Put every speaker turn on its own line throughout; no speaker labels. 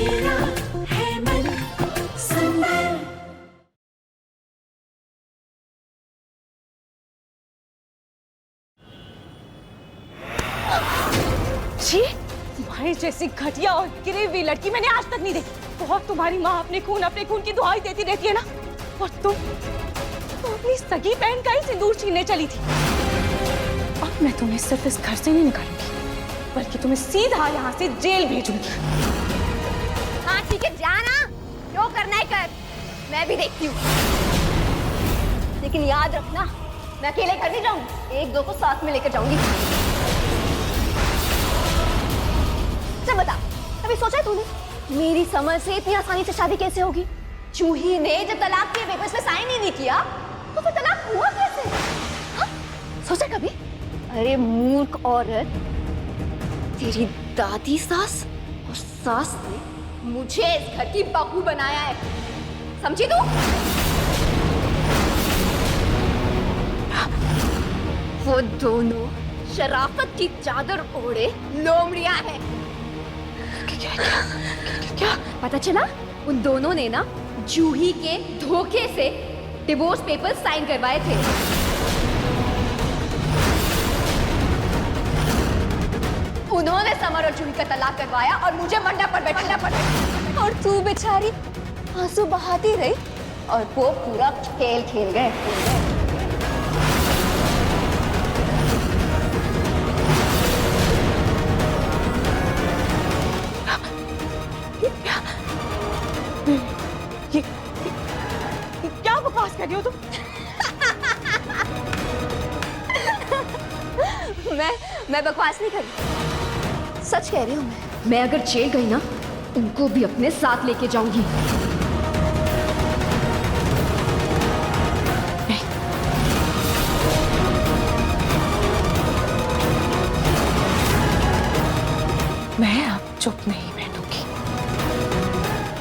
मेरा है मन सुंदर।
जी, तुम्हारी जैसी घटिया और गिरी हुई लड़की मैंने आज तक नहीं देखी। बहुत तुम्हारी माँ अपने खून की दुहाई देती रहती है ना, और तुम अपनी सगी बहन का ही सिंदूर छीनने चली थी। अब मैं तुम्हें सिर्फ इस घर से नहीं निकालूंगी, बल्कि तुम्हें सीधा यहाँ से जेल भेजूंगी।
हाँ ठीक है, जाना जो करना है कर, मैं भी देखती हूँ। लेकिन याद रखना, मैं अकेले घर नहीं जाऊंगी, एक दो को साथ में लेकर जाऊंगी। चल बता, कभी सोचा है तूने मेरी समझ से इतनी आसानी से शादी कैसे होगी? जूही ने जब तलाक के पेपर्स पे साइन ही नहीं किया तो फिर तलाक हुआ कैसे? हाँ? सोचा कभी? अरे मूर्ख औरत, तेरी दादी सास और सास ने मुझे इस घर की बहू बनाया है, समझी तू? वो दोनों शराफत की चादर ओढ़े लोमड़ियां हैं। क्या पता चला? उन दोनों ने ना जूही के धोखे से डिवोर्स पेपर साइन करवाए थे। उन्होंने समर और जूही का तलाक करवाया और मुझे मंडप पर बैठा। और तू बेचारी आंसू बहाती रही और वो पूरा खेल खेल गए।
क्या बकवास कर रही हो तुम?
मैं बकवास नहीं कर रही, सच कह रही हूँ। मैं अगर जेल गई ना, उनको भी अपने साथ लेके जाऊंगी।
मैं अब चुप नहीं बैठूंगी,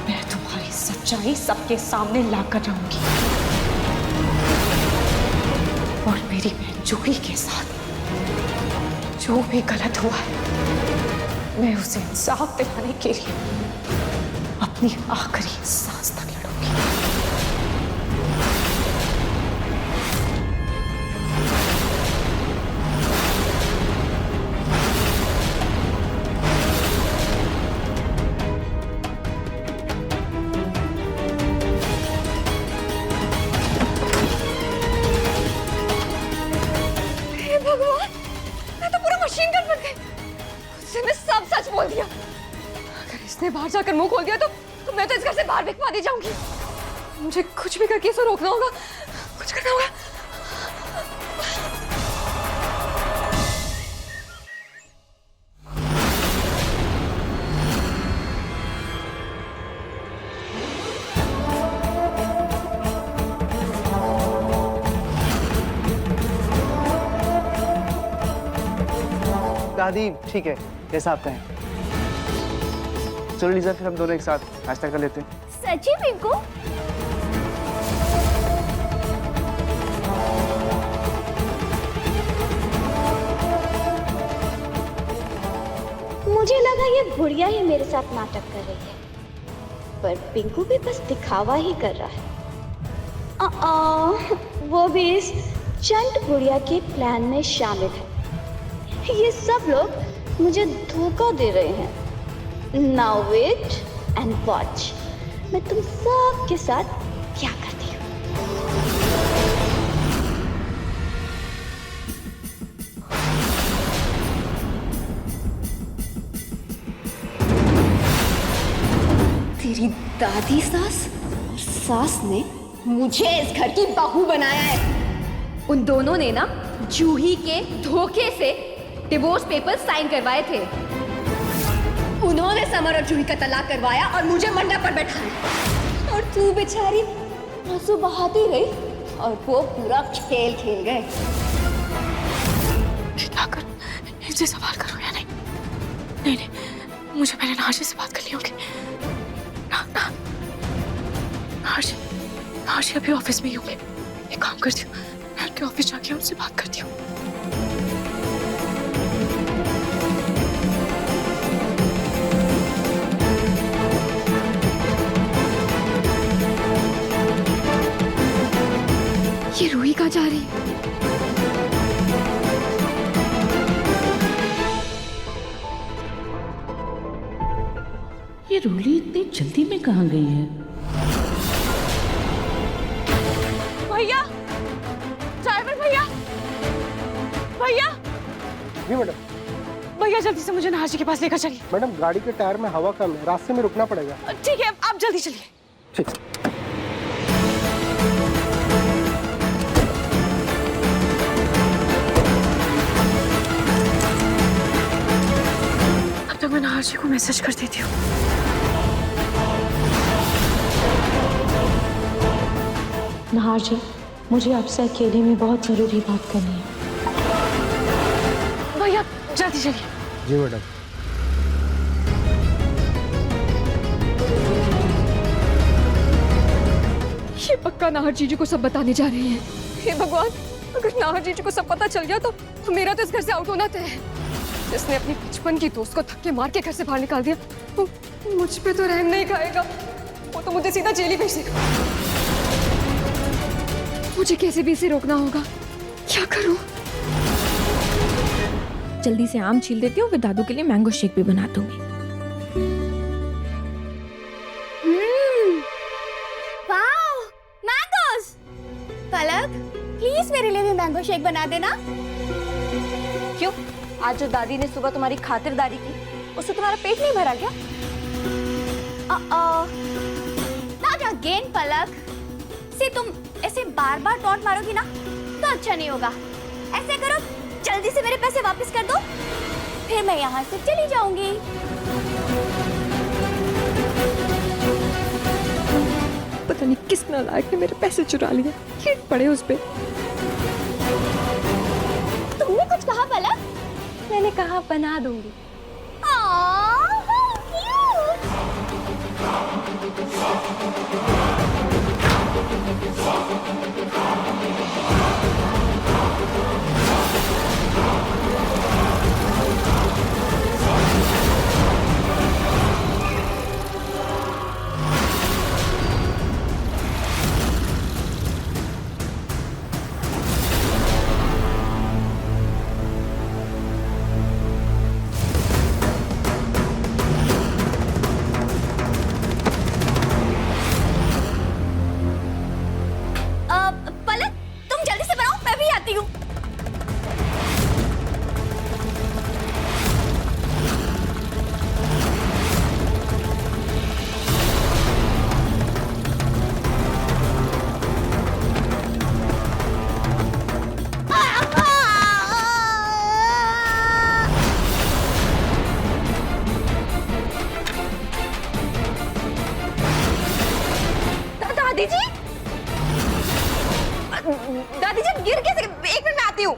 मैं तुम्हारी सच्चाई सबके सामने लाकर रहूंगी, और मेरी बहन जूही के साथ जो भी गलत हुआ है, मैं उसे इंसाफ दिलाने के लिए अपनी आखिरी सांस तक लड़ूंगी।
भगवान, मैं तो पूरा मशीन गन बन गई। उससे मैं सब सच बोल दिया। अगर इसने बाहर जाकर मुंह खोल दिया तो मैं तो इस घर से बाहर भिखवा दी जाऊंगी। मुझे कुछ भी करके इसे रोकना होगा, कुछ करना होगा।
दादी ठीक है, जैसा आप कहें। चलो लीजा, फिर हम दोनों एक साथ नाश्ता कर लेते हैं।
सच्ची पिंकू?
मुझे लगा ये बुढ़िया ही मेरे साथ नाटक कर रही है, पर पिंकू भी बस दिखावा ही कर रहा है। वो भी इस चंट बुढ़िया के प्लान में शामिल है। ये सब लोग मुझे धोखा दे रहे हैं। नाउ वेट एंड वॉच, मैं तुम सब के साथ क्या करती हूँ।
तेरी दादी सास और सास ने मुझे इस घर की बहू बनाया है। उन दोनों ने ना जूही के धोखे से डिवोर्स पेपर साइन करवाए थे। उन्होंने समर और जूही का तलाक करवाया और मुझे मंडप पर बैठाया। और तू बेचारी आंसू बहाती रही और वो पूरा खेल खेल गए।
जाकर इनसे सवाल करो या नहीं? नहीं नहीं, मुझे पहले नाशी से बात करनी होगी। ना नाशी अभी ऑफिस में ही होंगे। एक काम करती हूँ, मैं उनके ऑफिस जाके उनसे बात करती हूँ।
ये रोली इतनी जल्दी में कहाँ गई है?
भैया, ड्राइवर भैया, भैया,
जी मैडम।
भैया जल्दी से मुझे नहार जी के पास लेकर चलिए।
मैडम गाड़ी के टायर में हवा कम है, रास्ते में रुकना पड़ेगा।
ठीक है, आप जल्दी चलिए।
ठीक।
अब तक मैं नहार जी को मैसेज कर देती हूँ। नहार जी, मुझे आपसे अकेले में बहुत जरूरी बात करनी है। भैया जल्दी चलिए।
जी मैडम।
ये पक्का नाहर जीजू को सब बताने जा रही है। हे भगवान, अगर नाहर जीजू को सब पता चल गया तो मेरा तो इस घर से आउट होना तय है। जिसने अपनी बचपन की दोस्त को धक्के मार के घर से बाहर निकाल दिया, वो मुझ पे तो रहम नहीं खाएगा। वो तो मुझे सीधा जेल ही भेज देगा। मुझे कैसे भी इसे रोकना होगा। क्या करूं?
जल्दी से आम छील देती हूँ, फिर दादू के लिए मैंगो शेक भी बना दूंगी।
Wow, mangoes! पलक, प्लीज मेरे लिए भी मैंगो शेक बना देना।
क्यों? आज जो दादी ने सुबह तुम्हारी खातिरदारी की, उससे तुम्हारा पेट नहीं भरा क्या?
नॉट अगेन पलक। से तुम ऐसे बार बार टॉन्ट मारोगी ना तो अच्छा नहीं होगा। ऐसे करो, जल्दी से मेरे पैसे वापस कर दो, फिर मैं यहाँ से चली जाऊंगी।
पता नहीं किस नालायक ने मेरे पैसे चुरा लिए। कीट पड़े उस पे।
तुमने कुछ कहा पलक?
मैंने कहा बना दूंगी।
Aw, how cute! पलक, तुम जल्दी से बनाओ, मैं भी आती हूँ।
दादी जी, दादी जी गिर कैसे? एक मिनट में आती हूँ।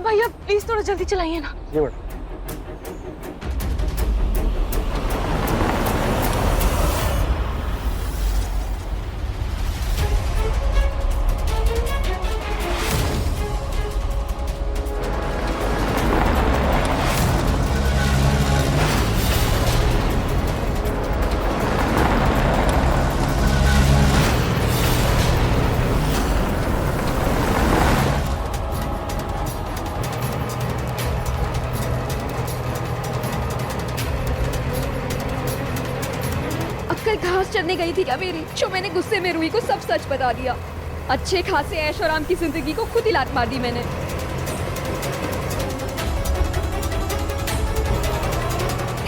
भैया प्लीज थोड़ा जल्दी चलाइए ना।
जी मैडम।
अक्कर घास चरने गई थी क्या मेरी? जो मैंने गुस्से में रूही को सब सच बता दिया। अच्छे खासे ऐश और आराम की जिंदगी को खुद ही लात मार दी मैंने।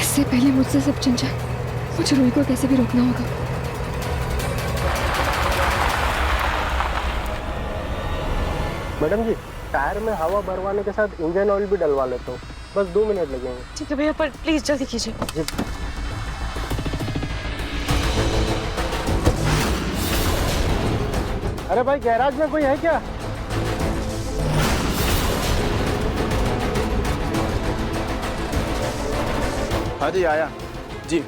इससे पहले मुझसे सब चिन जाए, मुझे रूही को कैसे भी रोकना होगा।
मैडम जी, टायर में हवा भरवाने के साथ इंजन ऑयल भी डलवा लेता हूँ, बस 2 मिनट लगेंगे।
ठीक है भैया, पर प्लीज जल्दी कीजिए।
जी। अरे भाई, गैराज में कोई है क्या?
हाँ जी, आया जी।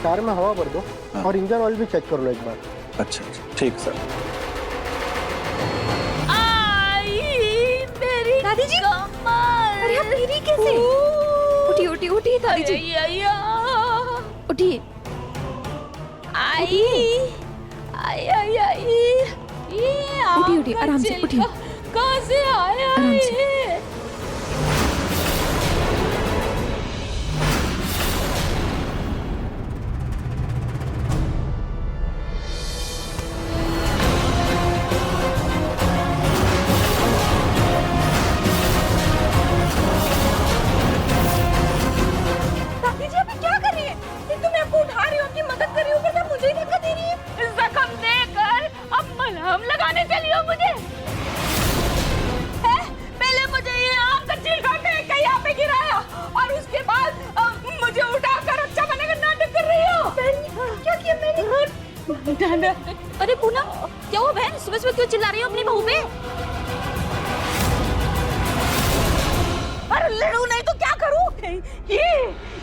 टायर में हवा भर दो और इंजन ऑयल भी चेक कर लो एक बार।
अच्छा, ठीक सर।
दादी जी, अरे आप गिरी कैसे? उठी उठी उठी दादी जी, उठिए। उठी उठी, आराम से उठिए।
कहाँ से आया
आराम से।
अपनी बहू पे? अरे लड़ू नहीं तो क्या करूं?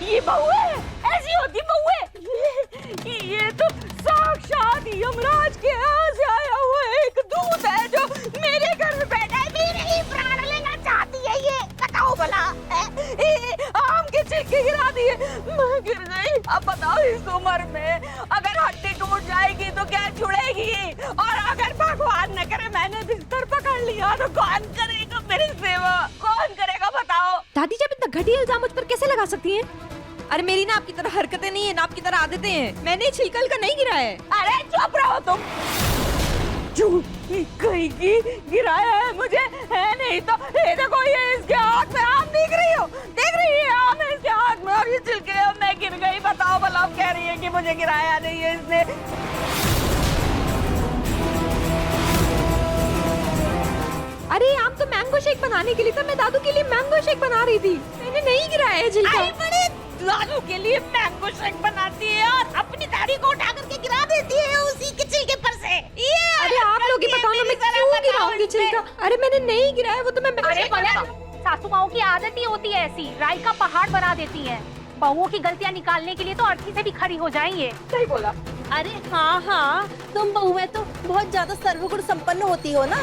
ये बहू है, ऐसी होती बहू है। ये तो साक्षात यमराज के यहाँ से आया हुआ एक दूत है जो मेरे घर में बैठा है, मेरे ही प्राण लेना चाहती है। ये बताओ भला, आम के छिलके गिरा दिए, मैं गिर गई। अब बताओ इस उम्र में अगर हड्डी टूट जाएगी तो क्या छुड़ेगी? और अगर भगवान न करे मैंने बिस्तर पकड़ लिया तो कौन करेगा मेरी सेवा? कौन करेगा बताओ?
दादी जब इतना घटिया इल्जाम मुझ पर कैसे लगा सकती हैं? अरे मेरी ना आपकी तरह हरकतें नहीं है, ना आपकी तरह आदतें हैं। मैंने छिलकल का नहीं गिराया है।
अरे चुप रहो तुम। झूठी कहीं की गिराया है मुझे, है नहीं तो ये देखो, ये इसके हाथ में आम दिख रही हो, देख रही है आम है इसके हाथ में और ये छिलके अब मैं गिर गई। बताओ भला, अब कह रही है कि मुझे गिराया नहीं है इसने।
अरे आम तो मैंगो शेक बनाने के लिए था, मैं दादू के लिए मैंगो शेक बना रही थी। मैंने नहीं गिराया है छिलका।
आई बड़े दादू के लिए मैंगो शेक बनाती है और अपनी दाढ़ी को उठा करके गिरा देती है उसी के छिलके पर से। ये
अरे आप लोग ही बताओ ना, मैं क्यों गिराऊंगी छिलका? अरे मैंने नहीं गिराया, वो तो मैं
सासू माओ की आदत ही होती है ऐसी, राई का पहाड़ बना देती हैं। बहुओं की गलतियां निकालने के लिए तो अर्थी से भी खड़ी हो जाएंगे।
सही बोला।
अरे हाँ हाँ, तुम बहुएं तो बहुत ज्यादा सर्वगुण संपन्न होती हो ना।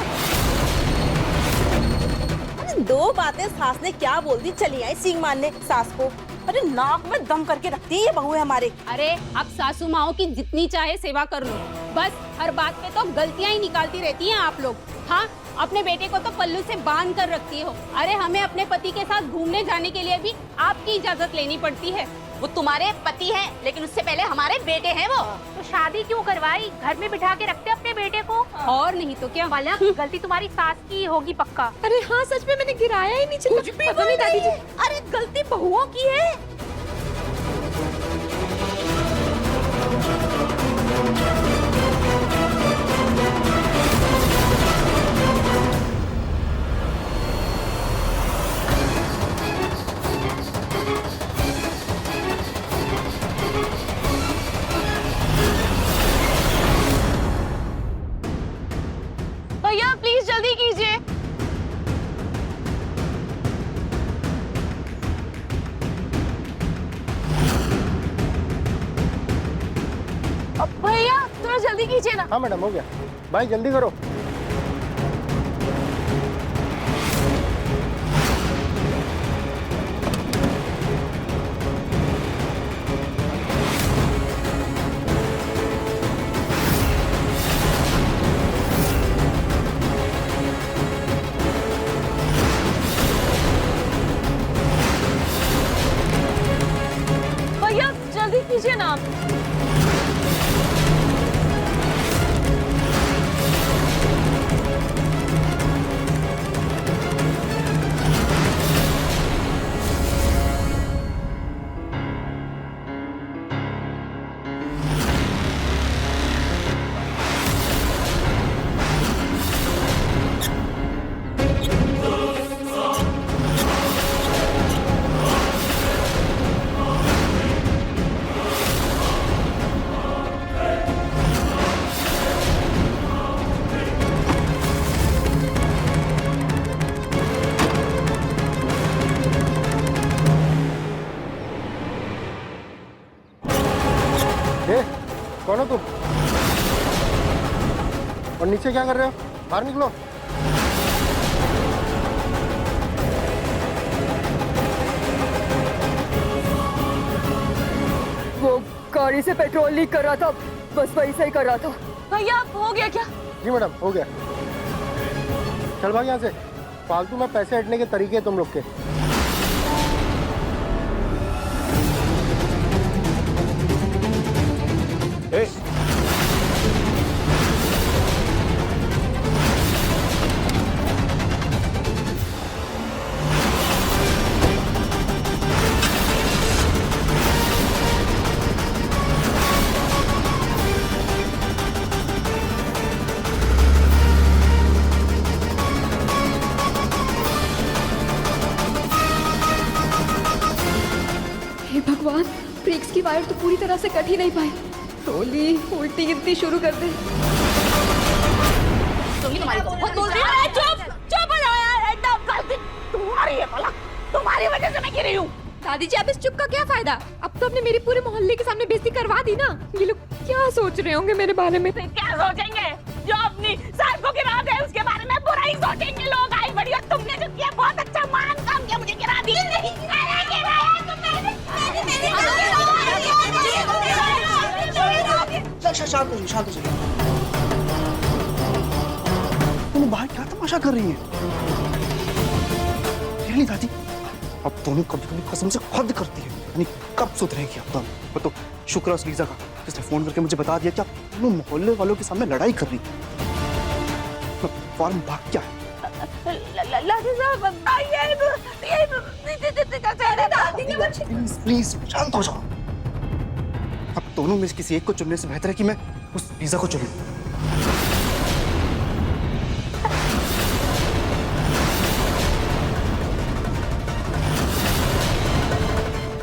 दो बातें सास ने क्या बोल दी, चली आई सींग मारने सास को। अरे नाक में दम करके रखती है ये बहुएं हमारे।
अरे अब सासू माओ की जितनी चाहे सेवा कर लो, बस हर बात पे तो गलतियां ही निकालती रहती हैं आप लोग। हाँ, अपने बेटे को तो पल्लू से बांध कर रखती हो। अरे हमें अपने पति के साथ घूमने जाने के लिए भी आपकी इजाजत लेनी पड़ती है।
वो तुम्हारे पति हैं, लेकिन उससे पहले हमारे बेटे हैं वो।
तो शादी क्यों करवाई? घर में बिठा के रखते अपने बेटे को। और नहीं तो क्या। पलक, गलती तुम्हारी सास की होगी पक्का।
अरे हाँ, सच में मैंने गिराया ही नहीं छिलका।
कुछ भी
पता नहीं दादी जी।
अरे गलती बहुओं की है। भैया प्लीज जल्दी कीजिए। भैया थोड़ा जल्दी कीजिए ना।
हाँ मैडम, हो गया। भाई जल्दी करो।
भैया जल्दी कीजिए ना।
कौन हो तुम? और नीचे क्या कर रहे हो? बाहर निकलो।
वो गाड़ी से पेट्रोल लीक कर रहा था, बस वही सही कर रहा था।
भैया हो गया क्या?
जी मैडम, हो गया। चल भाग यहाँ से। फालतू में पैसे हटने के तरीके तुम लोग के।
ए,
हे भगवान, ब्रेक्स की वायर तो पूरी तरह से कट ही नहीं पाई। रोली उल्टी गिनती शुरू कर दे।
तुम्हारी को बहुत बोल रही है। अरे चुप चुप हो जाओ यार, एकदम गलती तुम्हारी है भला, तुम्हारी वजह से मैं गिरी हूँ।
दादी जी, अब इस चुप का क्या फायदा? अब तो आपने मेरी पूरे मोहल्ले के सामने बेइज्जती करवा दी ना। ये लोग क्या सोच रहे होंगे मेरे बारे में?
क्या सोचेंगे? जो अपनी सास को गिरा दे उसके बारे में बुरा ही सोचेंगे लोग। आई बड़ी और तुमने जो किया बहुत अच्छा मान काम किया, मुझे गिरा दी। नहीं गिराया तुमने।
शांत हो जाइए। तुम बाहर क्या तमाशा कर रही है? रियली दादी, अब दोनों कभी कभी कसम से खुद करती है, यानी कब सुधरेगी अब दोनों? वो तो शुक्र है उस लीजा का जिसने फोन करके मुझे बता दिया कि आप दोनों मोहल्ले वालों के सामने लड़ाई कर रही है। फौरन भाग क्या है? प्लीज प्लीज शांत हो जाओ। अब दोनों में से किसी एक को चुनने से बेहतर है कि मैं उस लीजा को चुनूं।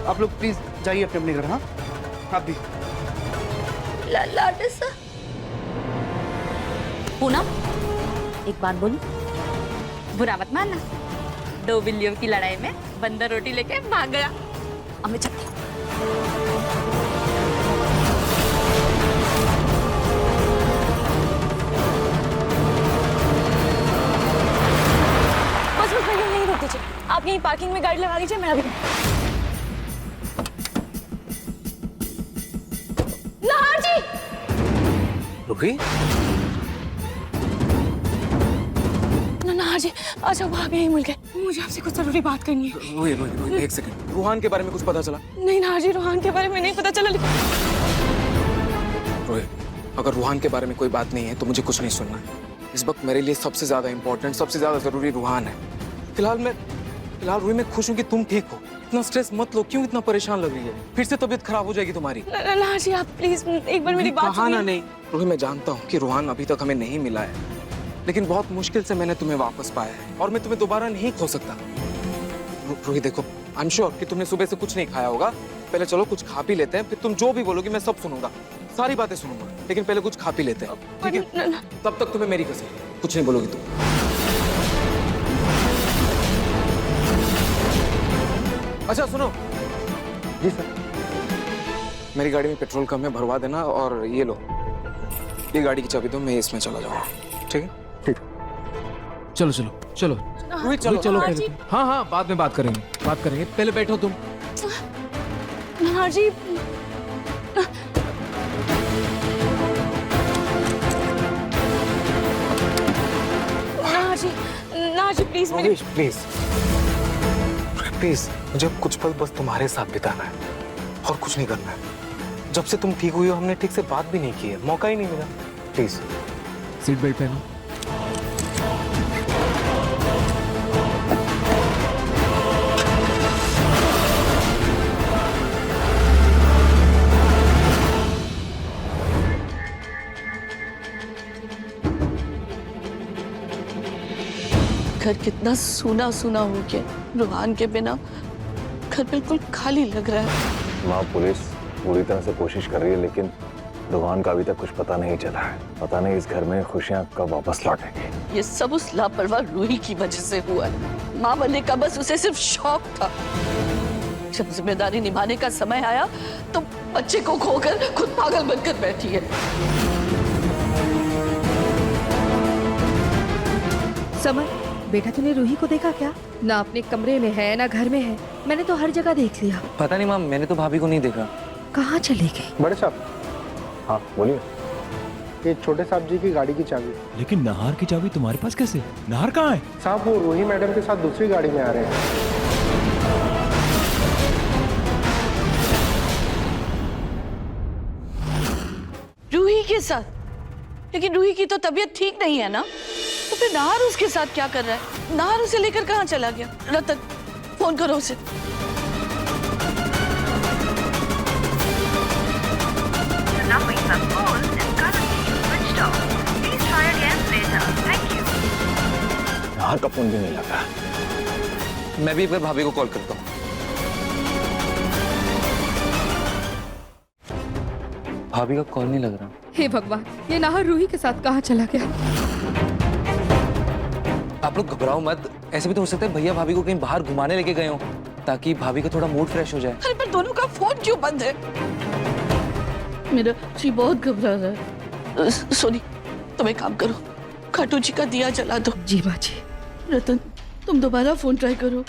आप लोग प्लीज जाइए अपने अपने घर। हाँ, आप भी।
पूनम, एक बात बोलूं, बुरा मत मानना। 2 बिल्लियों की लड़ाई में बंदर रोटी लेके भाग गया। अब मैं चलती हूँ।
बस बस भैया यहीं रोक दीजिए, आप यहीं पार्किंग में गाड़ी लगा लीजिए, मैं अभी। नाहर जी,
रुकी?
नाहर जी, अच्छा वो आप यहीं मिल गए, मुझे आपसे कुछ जरूरी बात करनी है।
रोहित, एक सेकंड। रूहान के बारे में कुछ पता चला?
नहीं नाहर जी, रूहान के बारे में नहीं पता चला।
रोहित, अगर रूहान के बारे में कोई बात नहीं है तो मुझे कुछ नहीं सुनना है। इस वक्त मेरे लिए सबसे ज्यादा इम्पोर्टेंट, सबसे ज्यादा जरूरी रूहान है। फिलहाल रोहित मैं खुश हूँ कि तुम ठीक हो। इतना स्ट्रेस मत लो, क्यों इतना परेशान लग रही है? फिर से तबीयत खराब हो जाएगी तुम्हारी।
नाहर जी, आप प्लीज एक बार मेरी बात
सुनिए। नहीं रोहित, मैं जानता हूँ कि रूहान अभी तक हमें नहीं मिला है, लेकिन बहुत मुश्किल से मैंने तुम्हें वापस पाया है और मैं तुम्हें दोबारा नहीं खो सकता। रोहित देखो, आई एम श्योर कि तुमने सुबह से कुछ नहीं खाया होगा। पहले चलो कुछ खा पी लेते हैं, फिर तुम जो भी बोलोगी मैं सब सुनूंगा, सारी बातें सुनूंगा, लेकिन पहले कुछ खा पी लेते हैं, ठीक है? तब तक तुम्हें मेरी कसम, कुछ नहीं बोलोगी तुम। अच्छा सुनो।
जी सर।
मेरी गाड़ी में पेट्रोल कम है, भरवा देना। और ये लो, ये गाड़ी की चाबी दो, मैं इसमें चला जाऊंगा, ठीक है?
ठीक।
चलो चलो चलो
रोहित चलो
चलो पहले। हाँ हाँ, बाद में बात करेंगे, पहले बैठो तुम।
नाहर जी, नाहर जी प्लीज मेरी।
प्लीज प्लीज, मुझे कुछ पल बस तुम्हारे साथ बिताना है और कुछ नहीं करना है। जब से तुम ठीक हुई हो हमने ठीक से बात भी नहीं की है, मौका ही नहीं मिला। प्लीज
सीट बेल्ट पहनो।
घर कितना सूना सूना हो गया। रूहान के बिना घर बिल्कुल खाली लग रहा है।
माँ, पुलिस पूरी तरह से कोशिश कर रही है, लेकिन रूहान का अभी तक कुछ पता नहीं चला है। पता नहीं इस घर में खुशियाँ कब वापस लौटेंगी।
ये सब उस लापरवाह रूही की वजह से हुआ है। माँ बनने का बस उसे सिर्फ शौक था। जब जिम्मेदारी निभाने का समय आया तो बच्चे को खोकर खुद पागल बनकर बैठी है।
समर, बेटा तूने रूही को देखा क्या? ना अपने कमरे में है ना घर में है। मैंने तो हर जगह देख लिया।
पता नहीं मैम, मैंने तो भाभी को नहीं देखा।
कहाँ चली गई?
बड़े साहब। हाँ बोलिए। ये छोटे साहब जी की गाड़ी की चाबी।
लेकिन नाहर की चाबी तुम्हारे पास कैसे? नाहर कहाँ है?
साहब वो रूही मैडम के साथ दूसरी गाड़ी में आ रहे हैं।
रूही के साथ? लेकिन रूही की तो तबीयत ठीक नहीं है ना, तो फिर नाहर उसके साथ क्या कर रहा है? नाहर उसे लेकर कहाँ चला गया? रतन, फोन करो उसे।
नाहर का फोन भी नहीं लग रहा।
मैं भी एक बार भाभी को कॉल करता हूँ। भाभी का कॉल नहीं लग रहा।
हे भगवान, ये नाहर रूही के साथ कहाँ चला गया?
आप लोग घबराओ मत, ऐसे भी तो हो सकता है भैया भाभी को कहीं बाहर घुमाने लेके गए हो ताकि भाभी का थोड़ा मूड फ्रेश हो जाए।
अरे पर दोनों का फोन क्यों बंद है? मेरा जी बहुत घबरा रहा है। सोनी तुम एक काम करो, खाटू जी का दिया जला दो।
जी माँ जी।
रतन तुम दोबारा फोन ट्राई करो।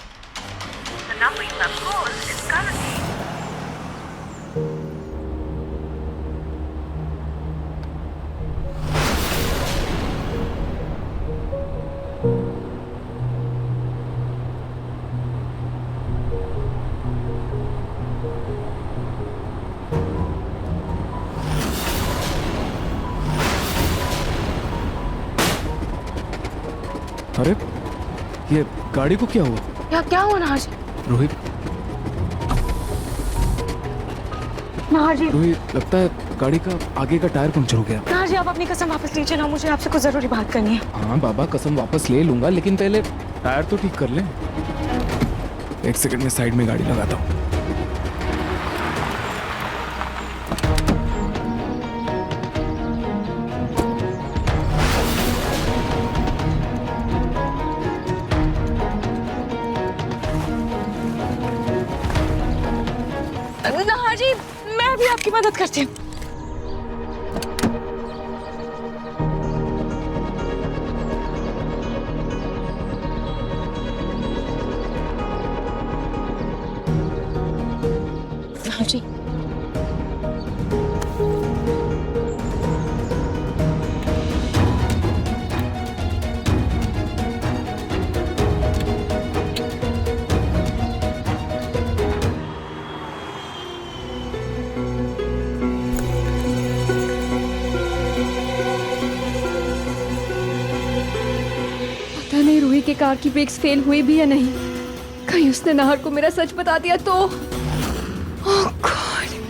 अरे ये गाड़ी को क्या हुआ?
क्या हुआ नहार?
रोहित,
नहार जी,
रोहित लगता है गाड़ी का आगे का टायर पंक्चर हो गया।
नहार जी आप अपनी कसम वापस लीजिए ना, मुझे आपसे कुछ जरूरी बात करनी है।
हाँ बाबा कसम वापस ले लूंगा, लेकिन पहले टायर तो ठीक कर ले। एक सेकंड में साइड में गाड़ी लगाता हूँ।
नहार जी मैं भी आपकी मदद करती हूँ। नहार जी
पता नहीं रूही के कार की ब्रेक्स फेल हुई भी या नहीं। कहीं उसने नाहर को मेरा सच बता दिया तो। ओह गॉड।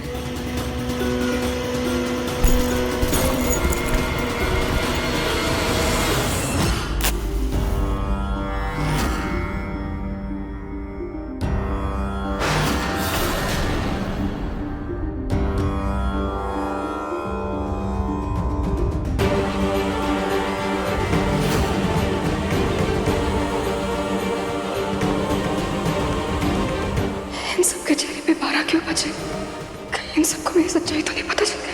इन सबके चेहरे पे 12 क्यों बचे? कहीं इन सबको मेरी सच्चाई तो नहीं पता चल गई?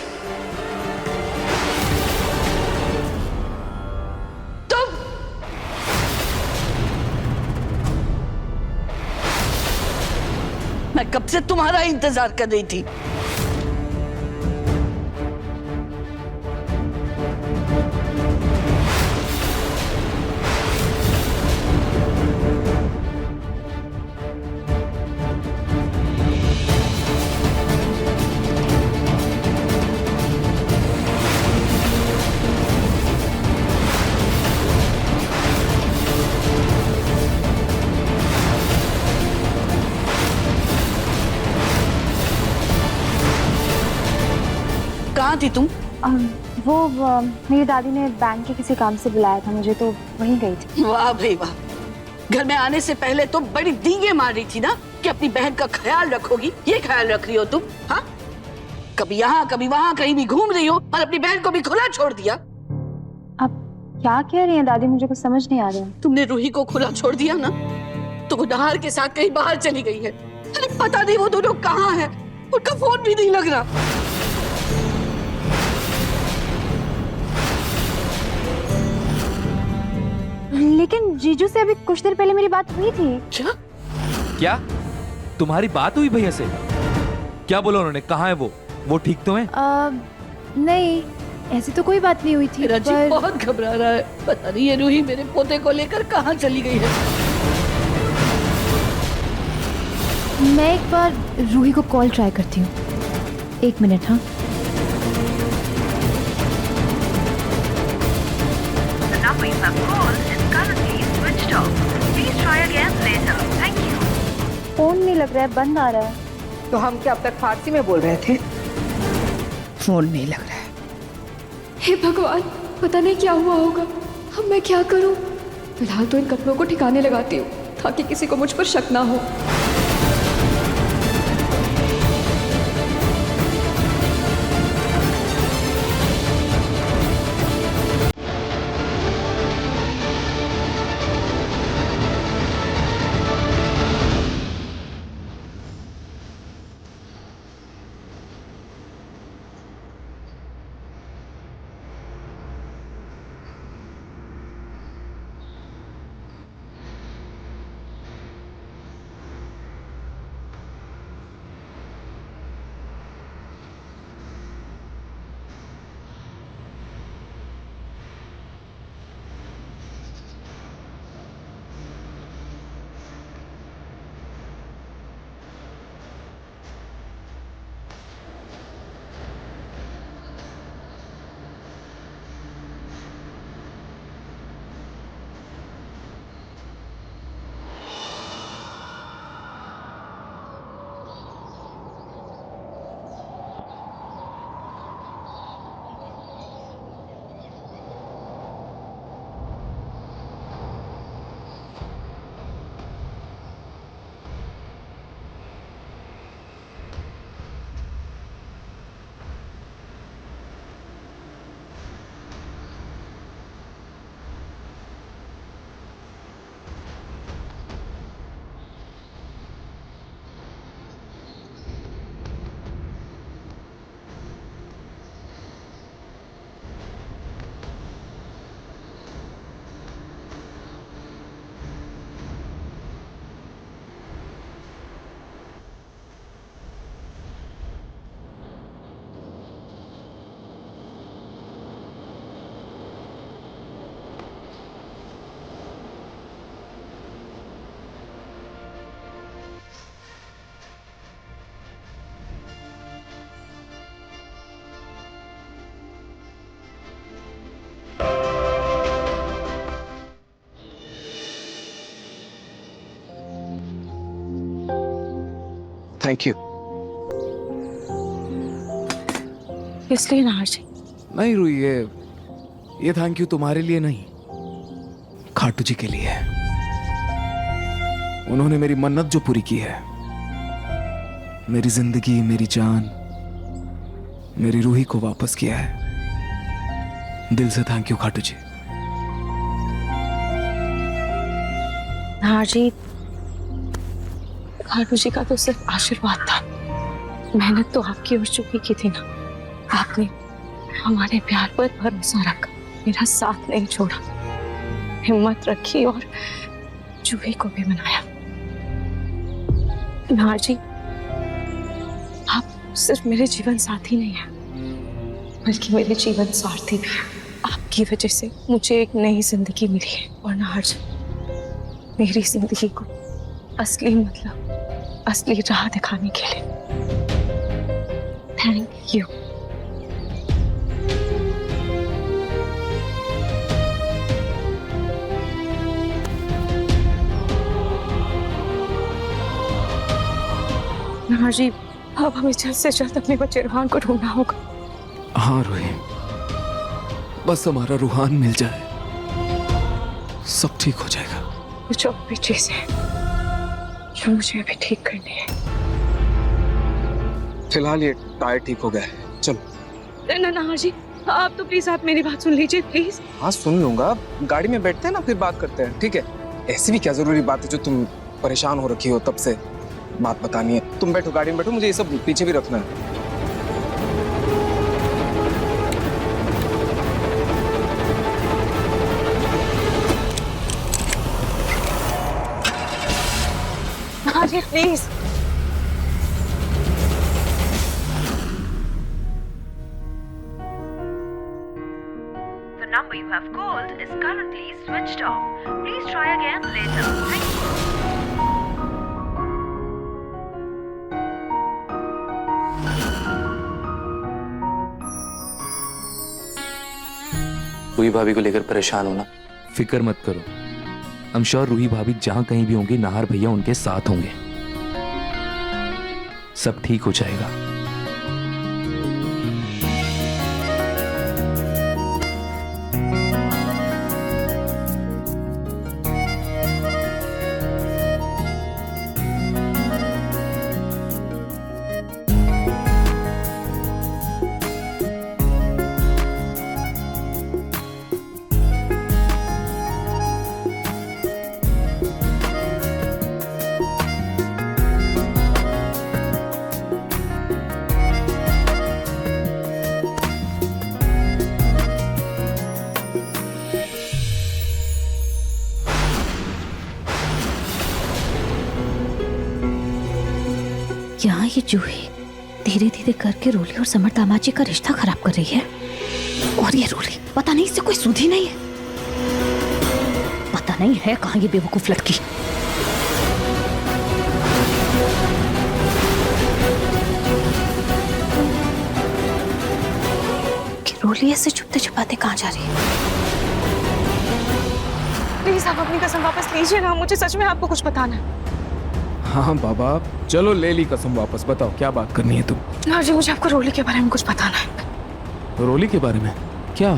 मैं कब से तुम्हारा इंतजार कर रही थी। कहाँ थी तुम?
वो मेरी दादी ने बैंक के किसी काम से बुलाया था मुझे, तो वहीं गई थी।
वाह भाई वाह, घर में आने से पहले तो बड़ी डींगे मार रही थी ना कि अपनी बहन का ख्याल रखोगी। ये ख्याल रख रही हो तुम? हाँ, कभी यहाँ कभी वहाँ कहीं भी घूम रही हो और अपनी बहन को भी खुला छोड़ दिया।
अब क्या कह रही हैं दादी, मुझे कुछ समझ नहीं आ रहा है।
तुमने रूही को खुला छोड़ दिया ना, तो वो नहार के साथ कहीं बाहर चली गई है। अरे पता नहीं वो दोनों कहाँ हैं, उनका फोन भी नहीं लग रहा।
लेकिन जीजू से अभी कुछ देर पहले मेरी बात हुई थी।
क्या?
क्या तुम्हारी बात हुई भैया से? क्या बोला उन्होंने? कहाँ है वो ठीक तो है?
नहीं, ऐसी तो कोई बात नहीं हुई थी।
मेरा जी बहुत घबरा रहा है, पता नहीं ये रूही मेरे पोते को लेकर कहाँ चली गई है।
मैं एक बार रूही को कॉल ट्राई करती हूँ। 1 मिनट। हाँ,
फोन नहीं लग रहा है, बंद आ रहा है।
तो हम क्या अब तक फारसी में बोल रहे थे? फोन नहीं लग रहा है।
हे भगवान, पता नहीं क्या हुआ होगा। अब मैं क्या करूं? फिलहाल तो इन कपड़ों को ठिकाने लगाती हूँ ताकि किसी को मुझ पर शक ना हो।
Thank you.
इसलिए नाहर जी।
नहीं रूही, ये थैंक यू तुम्हारे लिए नहीं, खाटू जी के लिए है। उन्होंने मेरी मन्नत जो पूरी की है, मेरी जिंदगी, मेरी जान, मेरी रूही को वापस किया है। दिल से थैंक यू खाटू जी।
नाहर जी, खाटू जी का तो सिर्फ आशीर्वाद था, मेहनत तो आपकी और चुकी की थी ना। आपने हमारे प्यार पर भरोसा रखा, मेरा साथ नहीं छोड़ा, हिम्मत रखी और जूही को भी मनाया। नाहर जी, आप सिर्फ मेरे जीवन साथी नहीं हैं, बल्कि मेरे जीवन सारथी भी हैं। आपकी वजह से मुझे एक नई जिंदगी मिली है, और नाहर जी, मेरी जिंदगी को असली मतलब, असली राह दिखाने के लिए थैंक यू। नाहर जी, अब हमें जल्द से जल्द अपने बच्चे रूहान को ढूंढना होगा।
हाँ रूही, बस हमारा रूहान मिल जाए, सब ठीक हो जाएगा।
कुछ और भी चीजें हैं जो मुझे अभी ठीक करनी है।
फिलहाल ये टायर ठीक हो गया है, चलो।
ना नाहर जी, आप तो प्लीज आप मेरी बात सुन लीजिए प्लीज।
हाँ सुन लूंगा, गाड़ी में बैठते हैं ना, फिर बात करते हैं, ठीक है? ऐसी भी क्या जरूरी बात है जो तुम परेशान हो रखी हो तब से बात बतानी है। तुम बैठो, गाड़ी में बैठो, मुझे ये सब पीछे भी रखना है।
हाँ जी please.
The number you have called is currently switched off. Please try again later. Thank you.
Ruhi भाभी को लेकर परेशान हो ना?
फिक्र मत करो, आई एम श्योर रूही भाभी जहां कहीं भी होंगे, नाहर भैया उनके साथ होंगे, सब ठीक हो जाएगा।
यहाँ ये जूही धीरे धीरे करके रोली और समर दामाजी का रिश्ता खराब कर रही है, और ये रोली पता नहीं इससे कोई सुधी नहीं है, पता नहीं है कहाँ ये बेवकूफ लड़की। कि रोली ऐसे छुपते छुपाते कहाँ जा रही है?
प्लीज आप अपनी कसम वापस लीजिए ना, मुझे सच में आपको कुछ बताना है।
हाँ बाबा, चलो ले ली कसम वापस, बताओ क्या बात करनी है तुम?
नाहर जी, मुझे आपको रोली के बारे में कुछ बताना है।
रोली के बारे में क्या?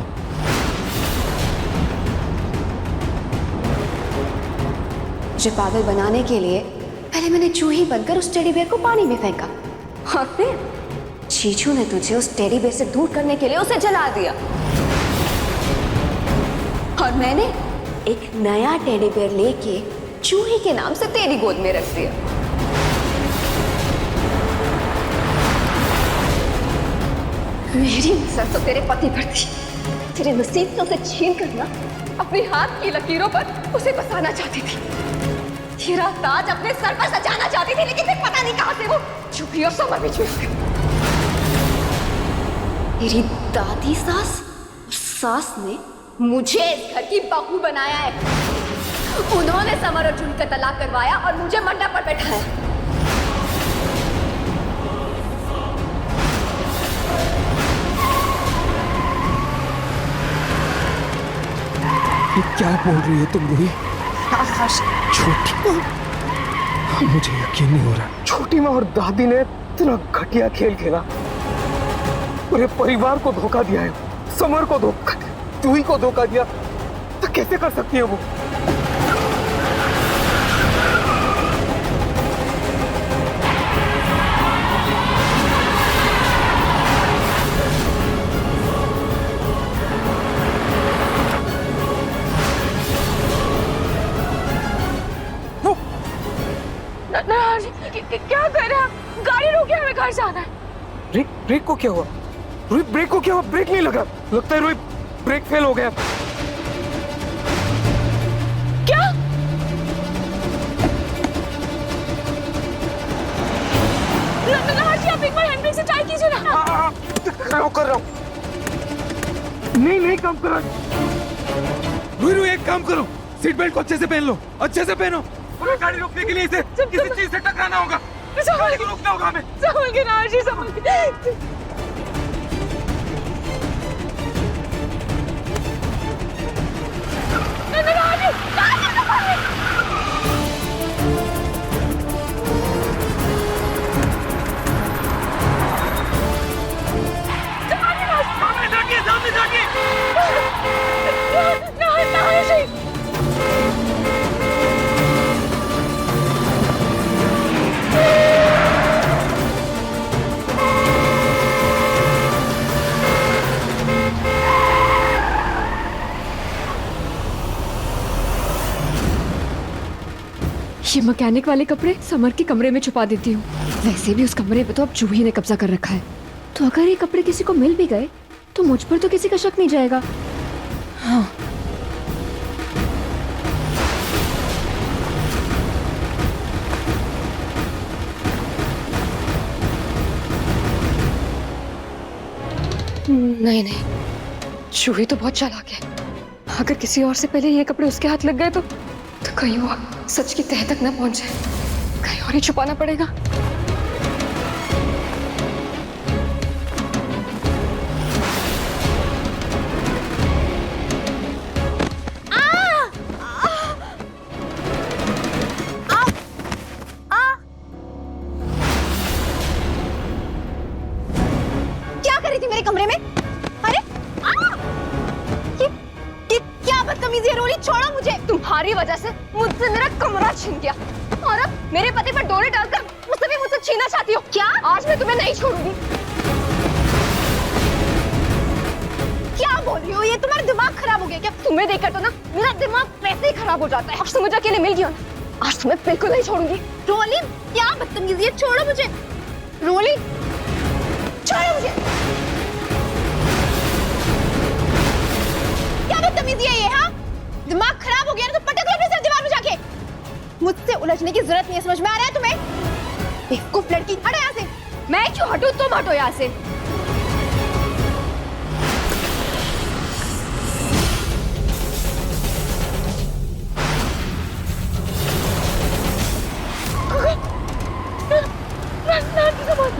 मुझे पागल बनाने के लिए पहले मैंने चूही बनकर उस टेडी बेयर को पानी में फेंका, और फिर चीचू ने तुझे उस टेडी बेयर से दूर करने के लिए उसे जला दिया, और मैंने एक नया टेडी बेयर लेके चूही के नाम से तेरी गोद में रख दिया। मेरी नजर तो तेरे पति पर थी, तेरे नसीब से उसे छीन कर ना अपने हाथ की लकीरों पर उसे बसाना चाहती थी, तेरा ताज अपने सर पर सजाना चाहती थी, लेकिन फिर पता नहीं कहां से वो चुपी और समर भी छूट गई। तेरी दादी सास ने मुझे इस घर की बहू बनाया है, उन्होंने समर और जूही का तलाक करवाया और मुझे मंडप पर बैठाया।
ये क्या बोल रही है तुम रूही? छोटी मुझे यकीन नहीं हो रहा।
छोटी माँ और दादी ने इतना घटिया खेल खेला, पूरे परिवार को धोखा दिया है, समर को धोखा, जूही को धोखा दिया, तो कैसे कर सकती है वो?
क्या कर रहे हैं? गाड़ी रोके, हमें घर जाना है।
ब्रेक को क्या हुआ? रोहित ब्रेक को क्या हुआ? ब्रेक नहीं लगा, लगता है रोहित ब्रेक फेल हो गया।
क्या? आप एक बार हैंडब्रेक से ट्राई कीजिए ना।
कर रहा हूँ। नहीं काम कर रहा।
रोहित एक काम करो, सीट बेल्ट को अच्छे से पहन लो, अच्छे से पहनो। गाड़ी रोकने के लिए इसे किसी चीज से टकराना होगा, गाड़ी को रोकना होगा हमें।
संभल के ना जी, संभल के।
ये मैकेनिक वाले कपड़े समर के कमरे में छुपा देती हूँ। वैसे भी उस कमरे पे तो अब जूही ने कब्जा कर रखा है, तो अगर ये कपड़े किसी को मिल भी गए तो मुझ पर तो किसी का शक नहीं जाएगा। हाँ, नहीं, जूही तो बहुत चालाक है। अगर किसी और से पहले ये कपड़े उसके हाथ लग गए तो कहीं वो सच की तह तक न पहुंचे, कहीं और ही छुपाना पड़ेगा।
क्या कर रही थी मेरे कमरे में? अरे ये क्या बदतमीजी है रोली, छोड़ो मुझे।
तुम्हारी वजह से मुझसे मेरा कमरा छीन गया और अब मेरे पति पर डोरे डालकर उससे भी मुझसे छीनना चाहती हो क्या? आज मैं तुम्हें नहीं छोड़ूंगी।
क्या बोल रही हो? ये तुम्हारा दिमाग खराब हो गया क्या?
तुम्हें देखकर तो ना मेरा दिमाग वैसे ही खराब हो जाता है। अब तुम मुझे अकेले मिल गई हो ना, आज तुम्हें बिल्कुल नहीं छोड़ूंगी।
रोली, क्या बदतमीजी है, छोड़ो मुझे। रोली, छोड़ो मुझे। क्या बदतमीजी है ये? हाँ, दिमाग खराब हो गया ना तो पटक लो अपने सर दीवार में जाके। मुझसे उलझने की जरूरत नहीं है, समझ में आ रहा है तुम्हें? बेवकूफ लड़की, हटो यहाँ से।
मैं क्यों हटूं? तुम हटो यहाँ से।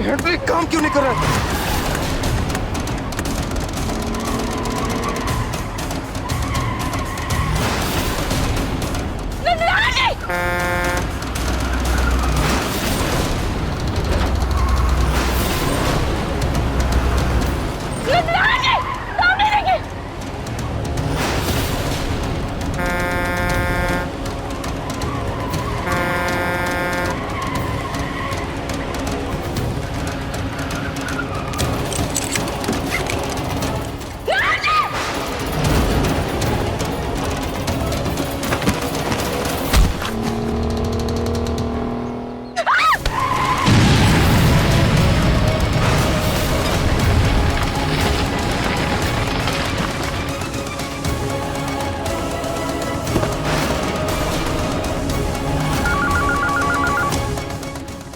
हैंडब्रेक काम क्यों नहीं कर रहा है?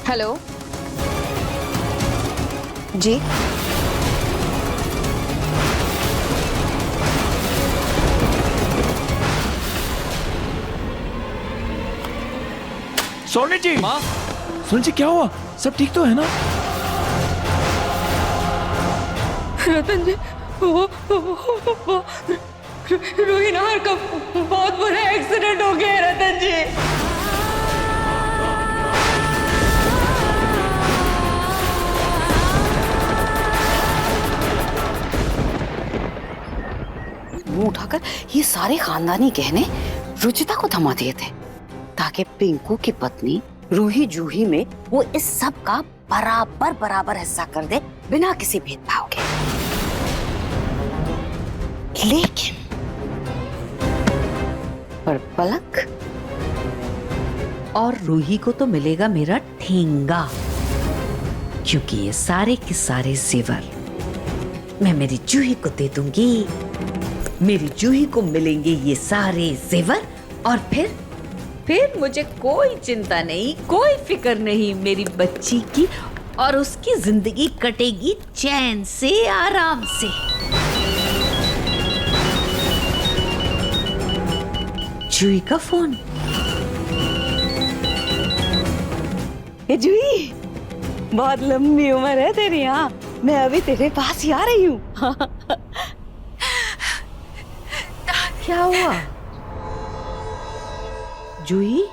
हेलो जी,
सोनी जी। माँ, सोनी जी क्या हुआ? सब ठीक तो है ना?
रतन जी, वो रोही नाहर का बहुत बुरा एक्सीडेंट हो गया है रतन जी।
दिखाकर ये सारे खानदानी गहने रुचिता को थमा दिए थे ताकि पिंकू की पत्नी रूही जूही में वो इस सब का बराबर बराबर हिस्सा कर दे बिना किसी भेदभाव के। लेकिन पर पलक
और रूही को तो मिलेगा मेरा ठेंगा, क्योंकि ये सारे के सारे जेवर मैं मेरी जूही को दे दूंगी। मेरी जूही को मिलेंगे ये सारे जेवर और फिर मुझे कोई चिंता नहीं, कोई फिक्र नहीं मेरी बच्ची की, और उसकी जिंदगी कटेगी चैन से, आराम से। जूही का फोन।
ए जूही, बहुत लंबी उम्र है तेरी। हाँ, मैं अभी तेरे पास ही आ रही हूँ।
क्या हुआ जूही?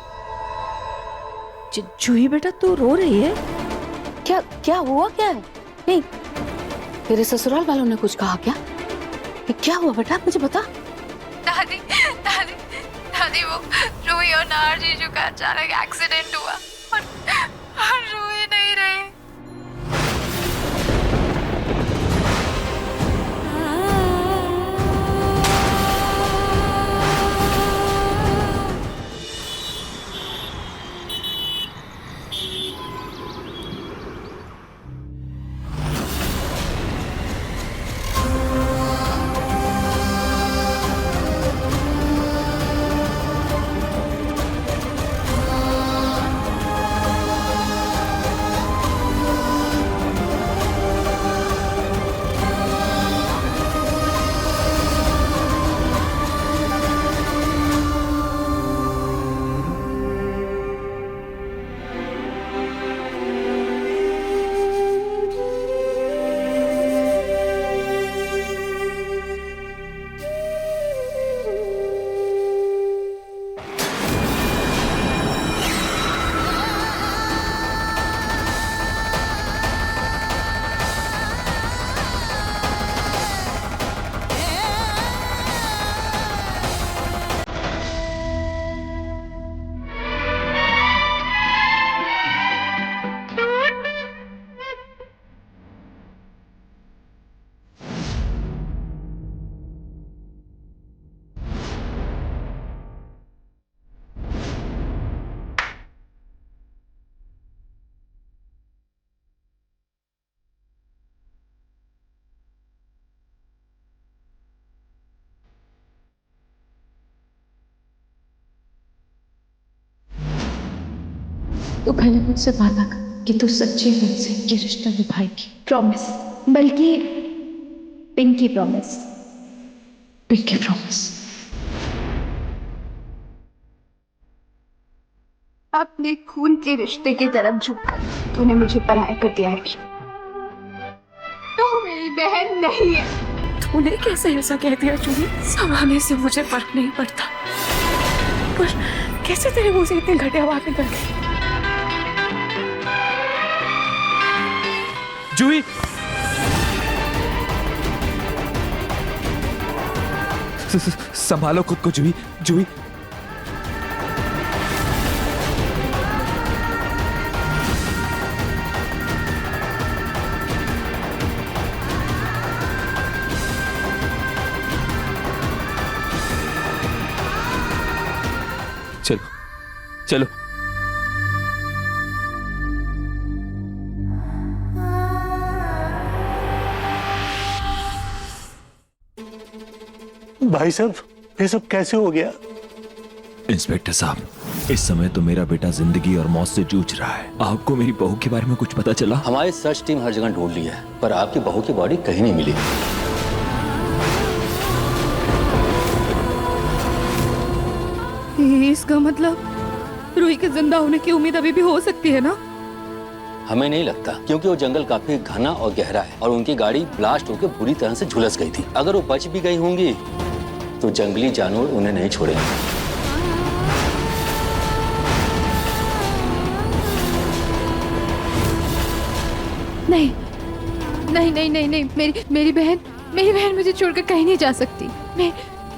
जूही बेटा तू रो रही है?
क्या हुआ? क्या है? नहीं, तेरे ससुराल वालों ने कुछ कहा क्या? क्या हुआ बेटा, मुझे बता।
दादी दादी दादी, वो रूही और नाहर जीजू का अचानक एक्सीडेंट हुआ और रूही नहीं रही।
तू पहले मुझसे वादा कर कि तू सच्चे मन से ये रिश्ता निभाएगी।
प्रॉमिस, बल्कि पिंकी प्रॉमिस।
Pinky promise.
अपने खून के रिश्ते की तरफ झुककर तूने मुझे पराया कर दिया है। तू मेरी बहन नहीं है।
तूने कैसे ऐसा कह दिया जूही? समाने से मुझे फर्क नहीं पड़ता, पर कैसे तेरे मुंह से इतनी घटिया बात निकल गई?
जूही, संभालो खुद को जूही। जूही, चलो चलो।
भाई साहब, ये सब कैसे हो गया?
इंस्पेक्टर साहब, इस समय तो मेरा बेटा जिंदगी और मौत से जूझ रहा है। आपको मेरी बहू के बारे में कुछ पता चला?
हमारी सर्च टीम हर जगह ढूंढ ली है, पर आपकी बहू की बॉडी कहीं नहीं मिली।
इसका मतलब रूही के जिंदा होने की उम्मीद अभी भी हो सकती है ना?
हमें नहीं लगता, क्योंकि वो जंगल काफी घना और गहरा है और उनकी गाड़ी ब्लास्ट होकर बुरी तरह से झुलस गई थी। अगर वो बच भी गई होंगी तो जंगली जानवर उन्हें नहीं छोड़ेंगे।
नहीं नहीं नहीं नहीं नहीं, मेरी बहन मुझे छोड़कर कहीं नहीं जा सकती।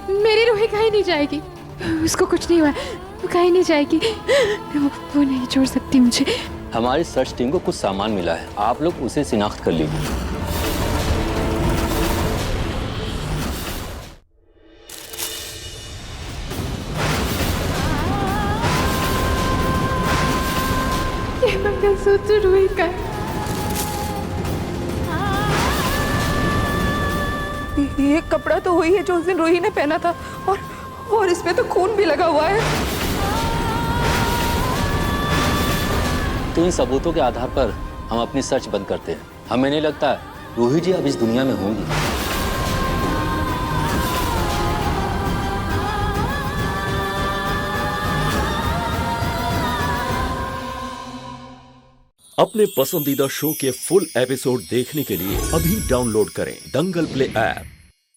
मेरी रूही कहीं नहीं जाएगी, उसको कुछ नहीं हुआ, वो कहीं नहीं जाएगी, वो नहीं छोड़ सकती मुझे।
हमारी सर्च टीम को कुछ सामान मिला है, आप लोग उसे शिनाख्त कर लीजिए।
ये मंगलसूत्र रूही का है।
ये कपड़ा तो वही है जो उस दिन रोही ने पहना था, और इसमें तो खून भी लगा हुआ है।
तो इन सबूतों के आधार पर हम अपनी सर्च बंद करते हैं। हमें नहीं लगता रूही जी अब इस दुनिया में होंगी।
अपने पसंदीदा शो के फुल एपिसोड देखने के लिए अभी डाउनलोड करें दंगल प्ले ऐप।